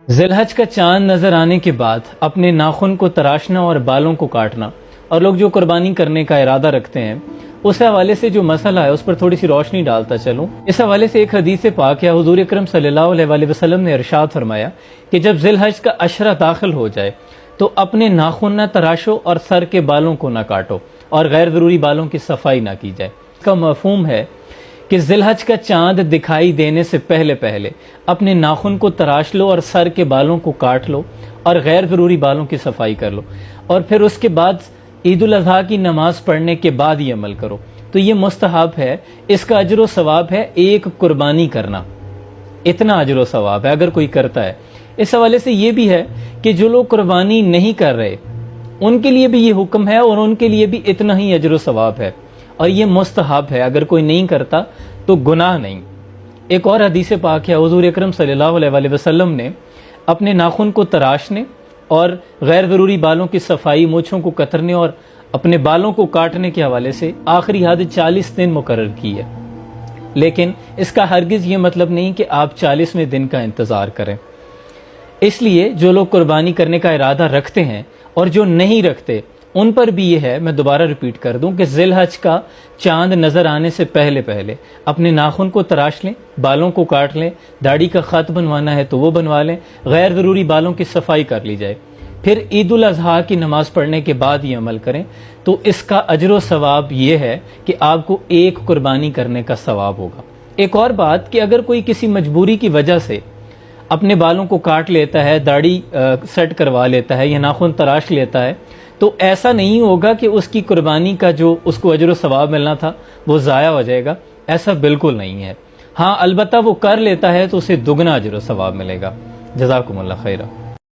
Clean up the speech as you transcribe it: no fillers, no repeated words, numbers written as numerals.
ذی الحج کا چاند نظر آنے کے بعد اپنے ناخن کو تراشنا اور بالوں کو کاٹنا، اور لوگ جو قربانی کرنے کا ارادہ رکھتے ہیں اس حوالے سے جو مسئلہ ہے اس پر تھوڑی سی روشنی ڈالتا چلوں۔ اس حوالے سے ایک حدیث پاک ہے، حضور اکرم صلی اللہ علیہ وآلہ وسلم نے ارشاد فرمایا کہ جب ذی الحج کا عشرہ داخل ہو جائے تو اپنے ناخن نہ تراشو اور سر کے بالوں کو نہ کاٹو اور غیر ضروری بالوں کی صفائی نہ کی جائے۔ اس کا مفہوم ہے کہ ذی الحج کا چاند دکھائی دینے سے پہلے اپنے ناخن کو تراش لو اور سر کے بالوں کو کاٹ لو اور غیر ضروری بالوں کی صفائی کر لو، اور پھر اس کے بعد عید الاضحیٰ کی نماز پڑھنے کے بعد یہ عمل کرو۔ تو یہ مستحب ہے، اس کا اجر و ثواب ہے ایک قربانی کرنا، اتنا اجر و ثواب ہے اگر کوئی کرتا ہے۔ اس حوالے سے یہ بھی ہے کہ جو لوگ قربانی نہیں کر رہے ان کے لیے بھی یہ حکم ہے اور ان کے لیے بھی اتنا ہی اجر و ثواب ہے، اور یہ مستحب ہے، اگر کوئی نہیں کرتا تو گناہ نہیں۔ ایک اور حدیث پاک ہے، حضور اکرم صلی اللہ علیہ وآلہ وسلم نے اپنے ناخن کو تراشنے اور غیر ضروری بالوں کی صفائی، مونچھوں کو کترنے اور اپنے بالوں کو کاٹنے کے حوالے سے آخری حد 40 دن مقرر کی ہے، لیکن اس کا ہرگز یہ مطلب نہیں کہ آپ 40ویں دن کا انتظار کریں۔ اس لیے جو لوگ قربانی کرنے کا ارادہ رکھتے ہیں اور جو نہیں رکھتے ان پر بھی یہ ہے، میں دوبارہ ریپیٹ کر دوں، کہ ذی الحج کا چاند نظر آنے سے پہلے اپنے ناخن کو تراش لیں، بالوں کو کاٹ لیں، داڑھی کا خط بنوانا ہے تو وہ بنوا لیں، غیر ضروری بالوں کی صفائی کر لی جائے، پھر عید الاضحیٰ کی نماز پڑھنے کے بعد یہ عمل کریں، تو اس کا اجر و ثواب یہ ہے کہ آپ کو ایک قربانی کرنے کا ثواب ہوگا۔ ایک اور بات کہ اگر کوئی کسی مجبوری کی وجہ سے اپنے بالوں کو کاٹ لیتا ہے، داڑھی سیٹ کروا لیتا ہے یا ناخن تراش لیتا ہے، تو ایسا نہیں ہوگا کہ اس کی قربانی کا جو اس کو اجر و ثواب ملنا تھا وہ ضائع ہو جائے گا، ایسا بالکل نہیں ہے۔ ہاں البتہ وہ کر لیتا ہے تو اسے دگنا اجر و ثواب ملے گا۔ جزاکم اللہ خیرہ۔